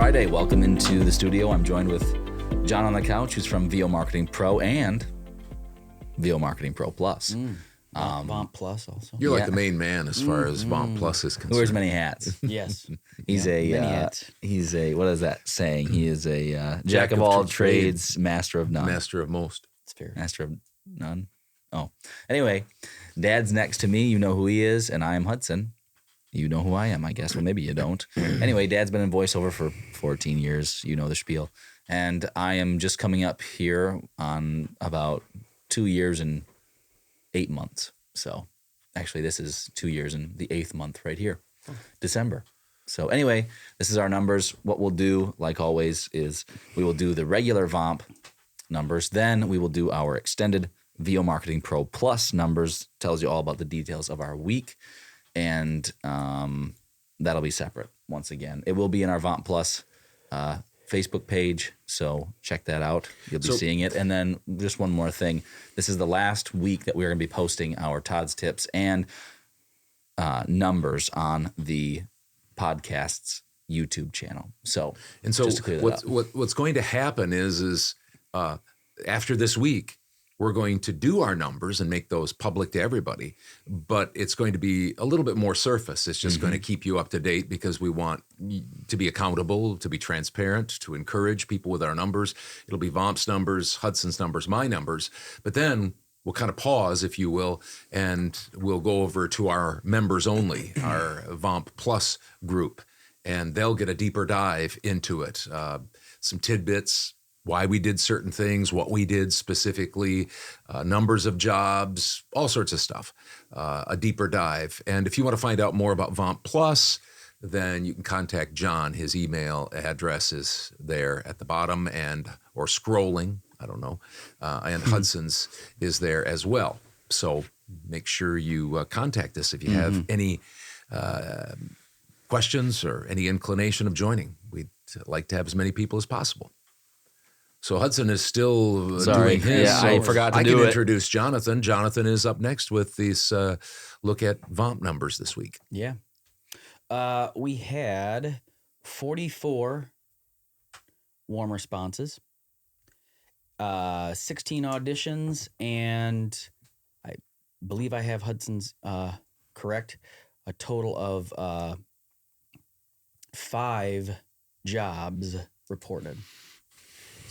Friday. Welcome into the studio. I'm joined with John on the couch, who's from VO Marketing Pro and VO Marketing Pro Plus. VOMP Plus also. You're like the main man as far as VOMP Plus is concerned. Who wears many hats? Yes. He's many hats. He's a, what is that saying? He is a jack of all trades, master of none. Master of most. It's fair. Master of none. Oh. Anyway, Dad's next to me. You know who he is, and I am Hudson. You know who I am, I guess. Well, maybe you don't. Anyway, Dad's been in voiceover for 14 years. You know the spiel. And I am just coming up here on about 2 years and 8 months. So actually, this is 2 years and the 8th month right here, December. So anyway, this is our numbers. What we'll do, like always, is we will do the regular VOMP numbers. Then we will do our extended VO Marketing Pro Plus numbers. Tells you all about the details of our week. And that'll be separate once again. It will be in our VOMP Plus Facebook page, so check that out. You'll be seeing it. And then just one more thing. This is the last week that we're going to be posting our Todd's Tips and numbers on the podcast's YouTube channel. So just to clear that up. What's going to happen is after this week, we're going to do our numbers and make those public to everybody, but it's going to be a little bit more surface. It's just going to keep you up to date because we want to be accountable, to be transparent, to encourage people with our numbers. It'll be VOMP's numbers, Hudson's numbers, my numbers, but then we'll kind of pause, if you will, and we'll go over to our members only, our VOMP Plus group, and they'll get a deeper dive into it. Some tidbits, why we did certain things, what we did specifically, numbers of jobs, all sorts of stuff, a deeper dive. And if you want to find out more about VOMP Plus, then you can contact John. His email address is there at the bottom or scrolling, I don't know, and Hudson's is there as well. So make sure you contact us if you have any questions or any inclination of joining. We'd like to have as many people as possible. So Hudson is still doing his. Yeah, I forgot to do it. I can introduce Jonathan. Jonathan is up next with these look at VOMP numbers this week. Yeah. We had 44 warm responses, 16 auditions, and I believe I have Hudson's correct, a total of 5 jobs reported.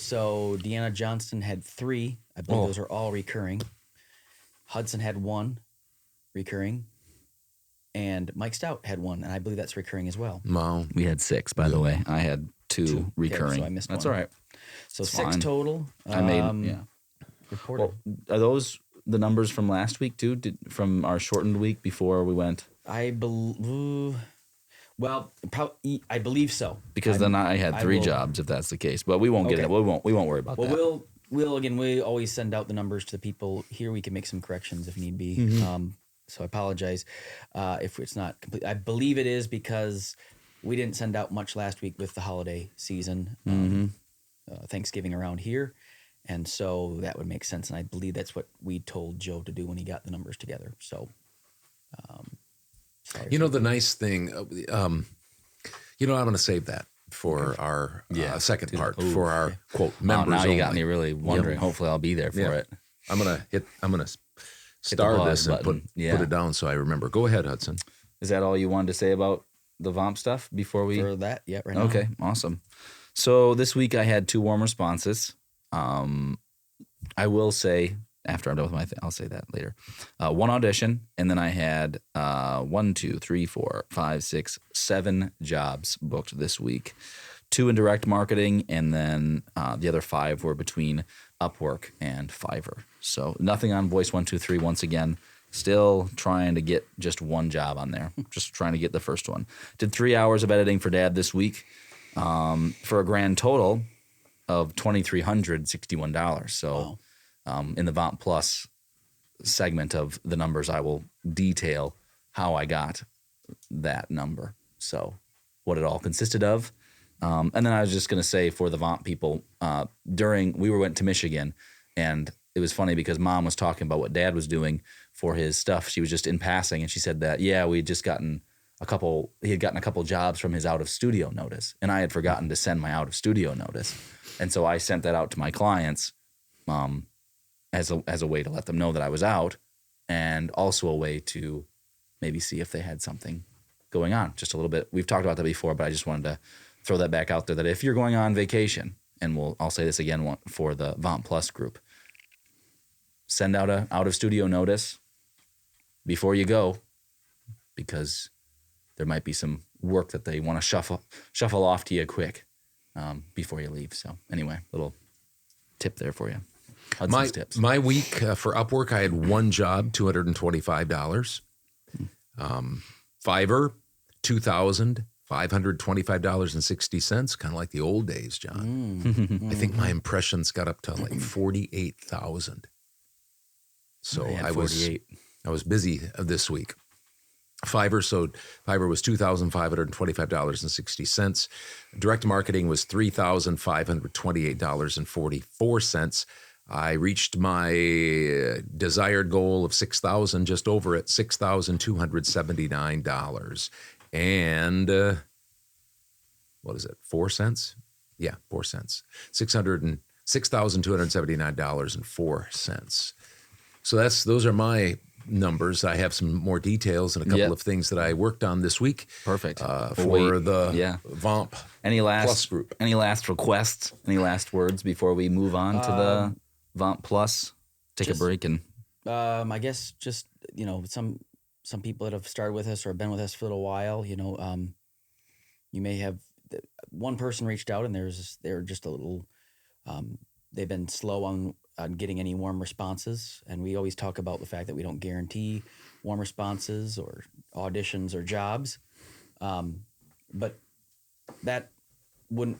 So Deanna Johnston had 3. I believe those are all recurring. Hudson had 1 recurring. And Mike Stout had 1, and I believe that's recurring as well. Wow. We had 6, by the way. I had 2 recurring. Okay, so I missed That's one. all right. So It's 6 fine. total. I made, reported. Well, are those the numbers from last week, too? From our shortened week before we went? I believe. Well, I believe so. Because then I had 3 jobs, if that's the case. But we won't get it. We won't worry about that. Well, we always send out the numbers to the people here. We can make some corrections if need be. So I apologize if it's not complete. I believe it is because we didn't send out much last week with the holiday season, Thanksgiving around here. And so that would make sense. And I believe that's what we told Joe to do when he got the numbers together. So, sorry. The nice thing, I'm going to save that for our second part, for our, quote, members now you only. got me really wondering. Hopefully I'll be there for it. I'm going to star this and put it down so I remember. Go ahead, Hudson. Is that all you wanted to say about the VOMP stuff before we... For that, yeah, right now. Okay, awesome. So this week I had 2 warm responses. I will say, after I'm done with my thing, I'll say that later. 1 audition, and then I had 1, 2, 3, 4, 5, 6, 7 jobs booked this week. 2 in direct marketing, and then the other 5 were between Upwork and Fiverr. So nothing on Voice 123 once again. Still trying to get just 1 job on there. Just trying to get the first one. Did 3 hours of editing for Dad this week for a grand total of $2,361. So in the VOMP Plus segment of the numbers, I will detail how I got that number. So what it all consisted of. And then I was just going to say for the VOMP people, we went to Michigan, and it was funny because Mom was talking about what Dad was doing for his stuff. She was just in passing, and she said that, we'd just gotten he had gotten a couple jobs from his out of studio notice, and I had forgotten to send my out of studio notice. And so I sent that out to my clients as a way to let them know that I was out, and also a way to maybe see if they had something going on just a little bit. We've talked about that before, but I just wanted to throw that back out there, that if you're going on vacation, and I'll say this again for the VOMP Plus group, send out a out of studio notice before you go, because there might be some work that they want to shuffle off to you quick before you leave. So anyway, little tip there for you. Hudson's tips. My week for Upwork, I had one job, $225. Fiverr, $2,525.60, kind of like the old days, John. I think my impressions got up to like 48,000. So I was busy this week. Fiverr was $2,525.60. Direct marketing was $3,528.44. I reached my desired goal of $6,000, just over it, $6,279. And what is it, 4 cents? Yeah, 4 cents. $6,279.04. So those are my numbers. I have some more details and a couple of things that I worked on this week. Perfect. For the VOMP Plus group. Any last requests? Any last words before we move on to the VOMP Plus? Take a break and. I guess just some people that have started with us or been with us for a little while. You may have one person reached out and they're just a little. They've been slow on getting any warm responses, and we always talk about the fact that we don't guarantee warm responses or auditions or jobs. But that wouldn't,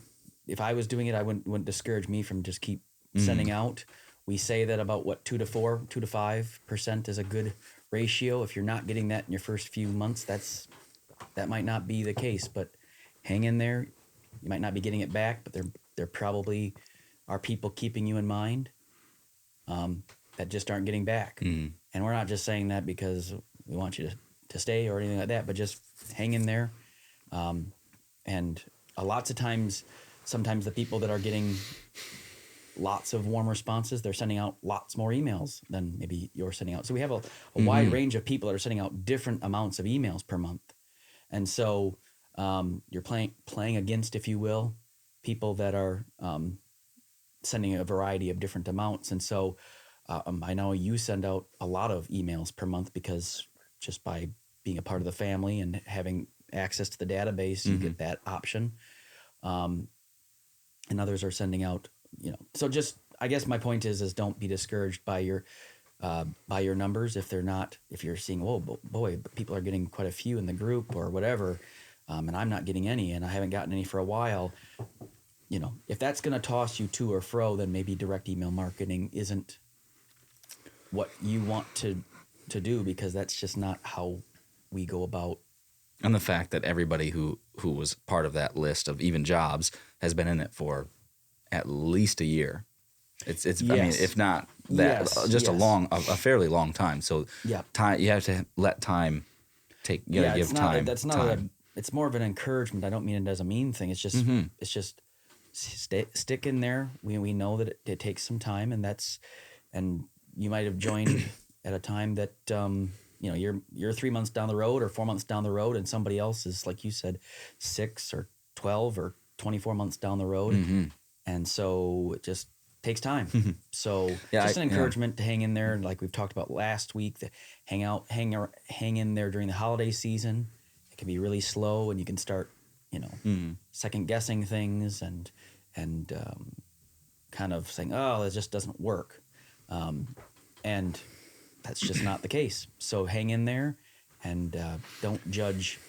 if I was doing it, I wouldn't discourage me from just keep sending out. We say that about 2 to 5% is a good ratio. If you're not getting that in your first few months, that might not be the case, but hang in there. You might not be getting it back, but there probably are people keeping you in mind that just aren't getting back. And we're not just saying that because we want you to stay or anything like that, but just hang in there. And lots of times, sometimes the people that are getting lots of warm responses, they're sending out lots more emails than maybe you're sending out. So we have a wide range of people that are sending out different amounts of emails per month. And so you're playing against, if you will, people that are sending a variety of different amounts. And so I know you send out a lot of emails per month because just by being a part of the family and having access to the database, you get that option. And others are sending out, so just, I guess my point is don't be discouraged by your numbers. If you're seeing, oh boy, people are getting quite a few in the group or whatever, and I'm not getting any, and I haven't gotten any for a while. If that's going to toss you to or fro, then maybe direct email marketing isn't what you want to do, because that's just not how we go about. And the fact that everybody who was part of that list of even jobs has been in it for at least a year. It's yes. I mean, if not that, just a fairly long time. So time, you have to let time take. You gotta give time. That's not time. It's more of an encouragement. I don't mean it as a mean thing. It's just stick in there. We know that it takes some time, and you might have joined at a time that you're 3 months down the road or 4 months down the road, and somebody else is, like you said, 6 or 12 or 24 months down the road, and so it just takes time. So just an encouragement to hang in there, like we've talked about last week. That hang in there during the holiday season. It can be really slow, and you can start second guessing things and kind of saying, oh, it just doesn't work. And that's just not the case. So hang in there and don't judge.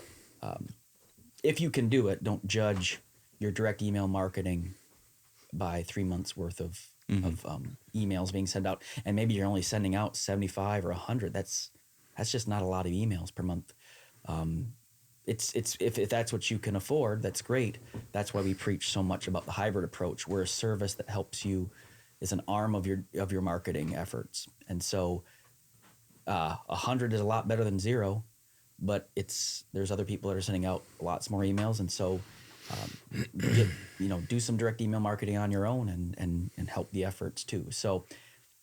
If you can do it, don't judge your direct email marketing by 3 months worth of emails being sent out. And maybe you're only sending out 75 or 100. That's just not a lot of emails per month. If that's what you can afford, that's great. That's why we preach so much about the hybrid approach. We're a service that helps you, is an arm of your marketing efforts. And so 100 is a lot better than 0, but there's other people that are sending out lots more emails, and so do some direct email marketing on your own and help the efforts too. So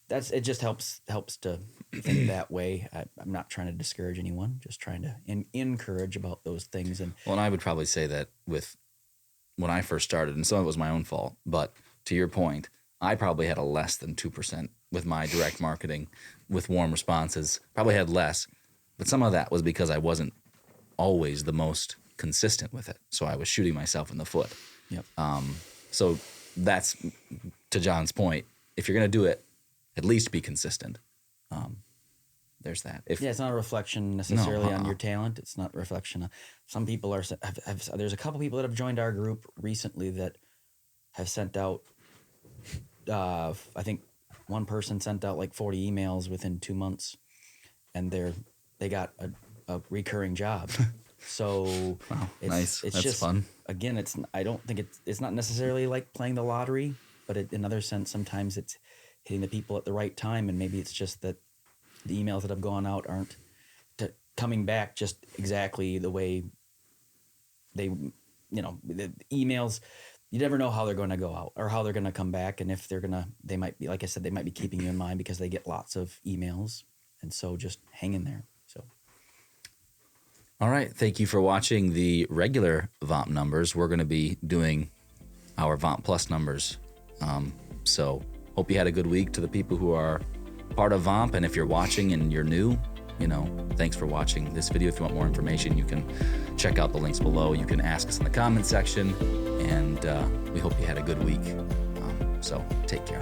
it just helps to think that way. I'm not trying to discourage anyone, just trying to encourage about those things. And I would probably say that when I first started, and some of it was my own fault, but to your point, I probably had a less than 2% with my direct marketing with warm responses, probably had less, but some of that was because I wasn't always the most consistent with it. So I was shooting myself in the foot. Yep. So that's, to John's point, if you're going to do it, at least be consistent. There's that. It's not a reflection necessarily on your talent. It's not a reflection of, some people there's a couple people that have joined our group recently that have sent out, I think one person sent out like 40 emails within 2 months, and they got a recurring job. So Wow, it's, nice. It's That's just fun. Again, I don't think it's not necessarily like playing the lottery, but in another sense, sometimes it's hitting the people at the right time, and maybe it's just that the emails that have gone out aren't coming back just exactly the way the emails. You never know how they're going to go out or how they're going to come back, and if they might be, like I said, they might be keeping you in mind because they get lots of emails, and so just hang in there. So. All right. Thank you for watching the regular VOMP numbers. We're going to be doing our VOMP Plus numbers. So hope you had a good week to the people who are part of VOMP. And if you're watching and you're new, thanks for watching this video. If you want more information, you can check out the links below. You can ask us in the comment section. And we hope you had a good week. So take care.